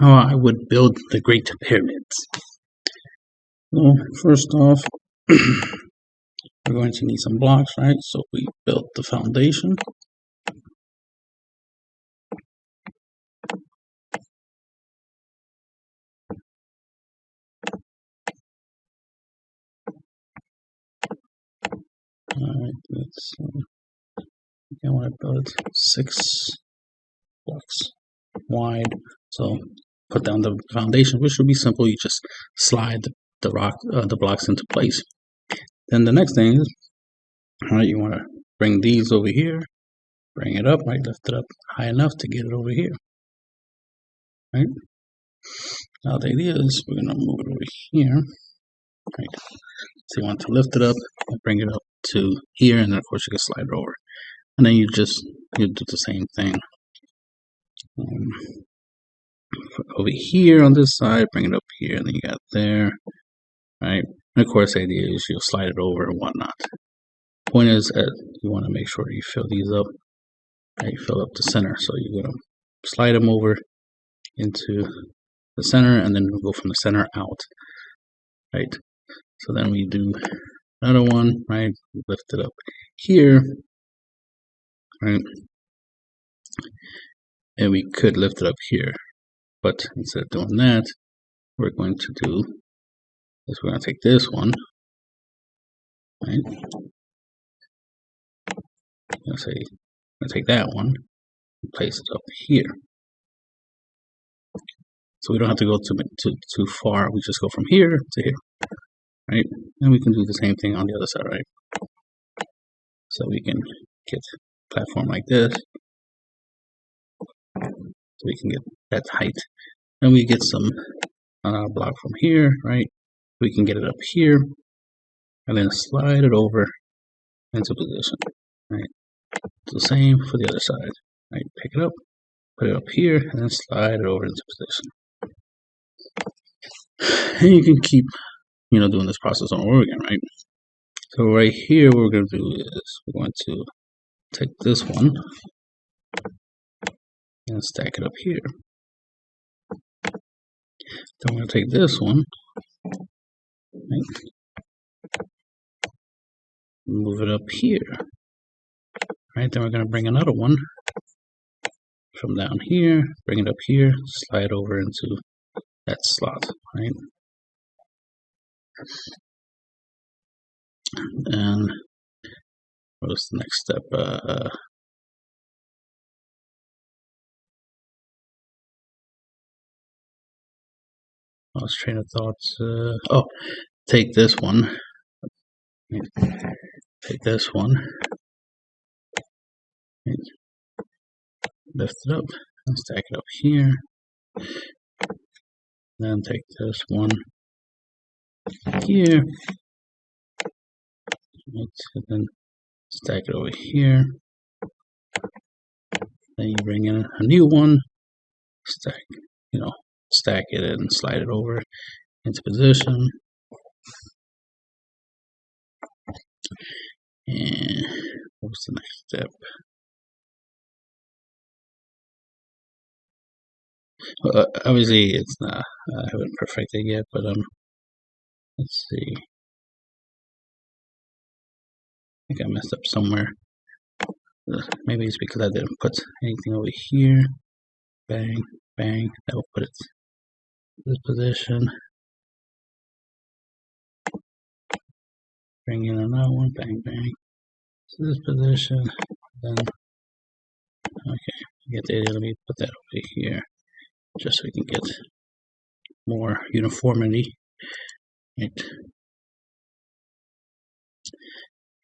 how I would build the Great Pyramids. So first off, we're going to need some blocks, right? So we built the foundation. Alright, let's I want to build 6 blocks wide. So put down the foundation, which would be simple. You just slide the blocks into place. Then the next thing is, alright, you want to bring these over here, bring it up, right? Lift it up high enough to get it over here, right? Now the idea is we're gonna move it over here, right? So you want to lift it up and bring it up to here, and then of course you can slide it over, and then you do the same thing over here on this side, bring it up here, and then you got there, right? And of course the idea is you'll slide it over and whatnot. Point is that you want to make sure you fill these up, right? Fill up the center, so you're gonna slide them over into the center, and then we'll go from the center out, right? So then we do another one, right? Lift it up here, right? And we could lift it up here, but instead of doing that, we're going to do is we're going to take this one, right? Let's say I'm going to take that one and place it up here. So we don't have to go too far. We just go from here to here, right? And we can do the same thing on the other side, right? So we can get a platform like this. So we can get that height. And we get some block from here, right? We can get it up here and then slide it over into position, right? It's the same for the other side, right? Pick it up, put it up here, and then slide it over into position. And you can keep, doing this process over again, right? So right here, what we're going to do is we're going to take this one and stack it up here. Then we're going to take this one, right? Move it up here, right? Then we're going to bring another one from down here, bring it up here, slide over into that slot, right? And what's the next step? Lost train of thoughts. Take this one. Take this one. Lift it up and stack it up here. Then take this one here. And then stack it over here. Then you bring in a new one. Stack it and slide it over into position. And what's the next step? Well, obviously it's not, I haven't perfected yet, but let's see. I think I messed up somewhere. Maybe it's because I didn't put anything over here. Bang, bang. That will put it in this position. Bring in another one. Bang, bang. To this position. Then, okay, get the idea. Let me put that over here, just so we can get more uniformity. Right.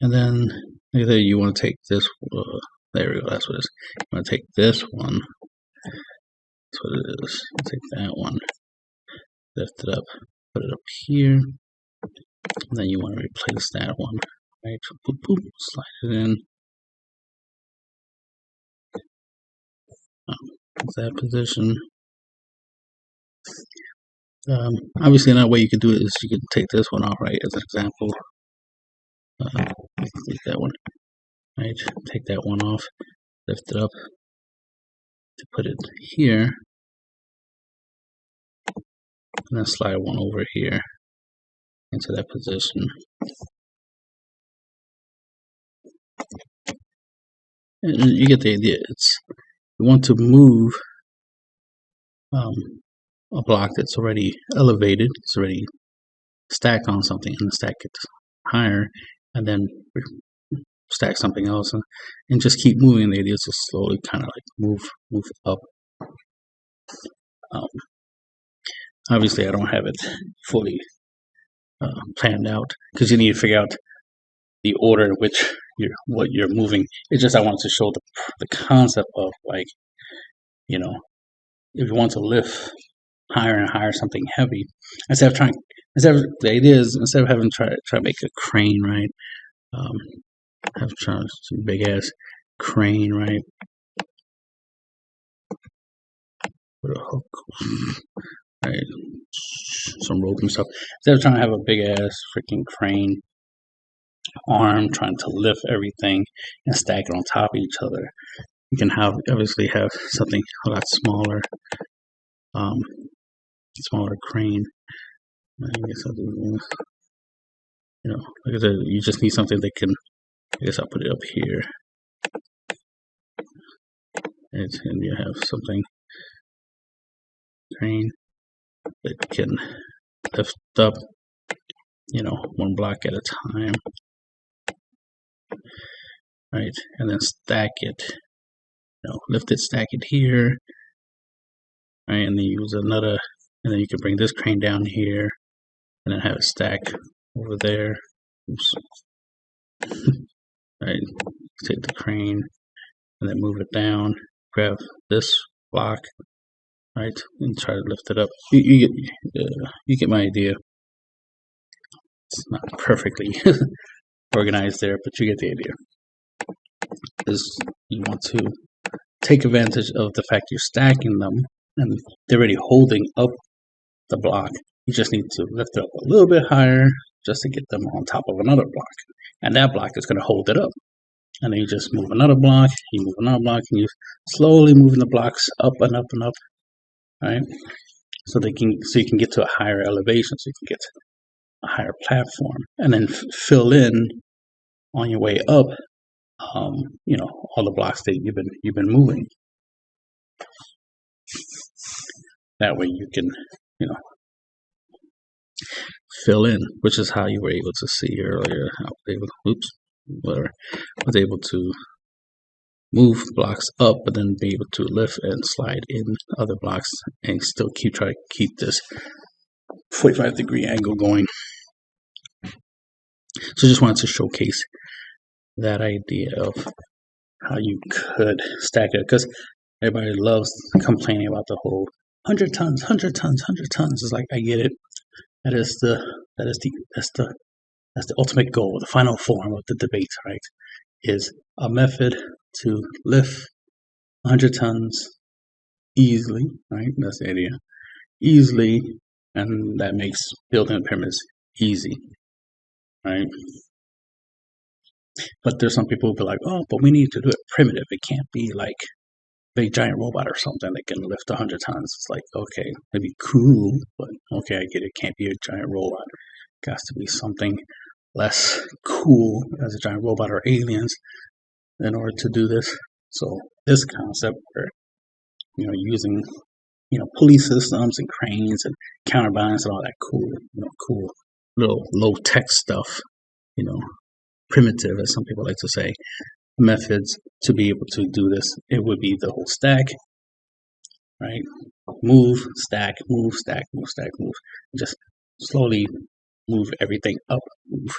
And then either you want to take this. There we go. That's what it is. You want to take this one. That's what it is. Take that one, lift it up, put it up here, and then you want to replace that one, right? Boop, boop, slide it in. That position. Obviously, another way you could do it is you could take this one off, right? As an example, take that one, right? Take that one off, lift it up to put it here. and then slide one over here into that position. And you get the idea. You want to move a block that's already elevated, it's already stacked on something, and the stack gets higher, and then stack something else, and just keep moving. The idea is to slowly kind of like move up. Obviously, I don't have it fully planned out because you need to figure out the order in which what you're moving. It's just I wanted to show the concept of, like, you know, if you want to lift higher and higher something heavy, the idea is, instead of having try to make a crane, right? Have some big ass crane, right? With a hook, right? Some rope and stuff. Instead of trying to have a big ass freaking crane arm trying to lift everything and stack it on top of each other, you can obviously have something a lot smaller, smaller crane. I guess like I said, you just need something that can. I guess I'll put it up here, and you have something crane that can lift up, one block at a time, right? And then stack it, lift it, stack it here, right? And then use another, and then you can bring this crane down here, and then have it stack over there. Oops. Right, take the crane and then move it down, grab this block, right, and try to lift it up. You get my idea. It's not perfectly organized there, but you get the idea. Is you want to take advantage of the fact you're stacking them and they're already holding up the block. You just need to lift it up a little bit higher just to get them on top of another block, and that block is going to hold it up. And then you just move another block, you move another block, and you slowly moving the blocks up and up and up, right? So you can get to a higher elevation, so you can get to a higher platform, and then fill in on your way up, all the blocks that you've been moving. That way you can, fill in, which is how you were able to see earlier. I was able to move blocks up, but then be able to lift and slide in other blocks and still try to keep this 45-degree angle going. So just wanted to showcase that idea of how you could stack it, because everybody loves complaining about the whole 100 tons. It's like, I get it. That's the ultimate goal, the final form of the debate, right? Is a method to lift 100 tons easily, right? That's the idea. Easily, and that makes building pyramids easy, right? But there's some people who be like, oh, but we need to do it primitive. It can't be like a big giant robot or something that can lift 100 tons. It's like, okay, it'd be cool, but okay, I get it. It can't be a giant robot. It has to be something less cool as a giant robot or aliens in order to do this. So this concept where, using, pulley systems and cranes and counterbalance and all that cool little low tech stuff, primitive, as some people like to say, methods to be able to do this. It would be the whole stack, right? Move, stack, move, stack, move, stack, move. Just slowly move everything up, move.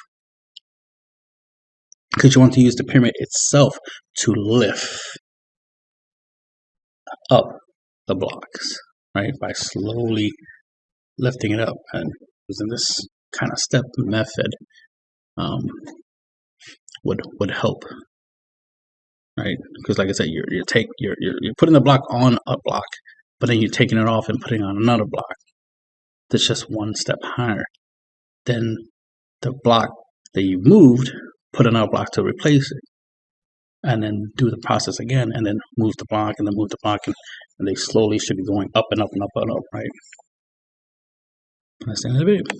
Because you want to use the pyramid itself to lift up the blocks, right? By slowly lifting it up, and using this kind of step method would help, right? Because like I said, you're putting the block on a block, but then you're taking it off and putting on another block that's just one step higher. Then the block that you moved, put another block to replace it, and then do the process again, and then move the block, and then move the block, and they slowly should be going up and up and up and up, right? that's the end of the video.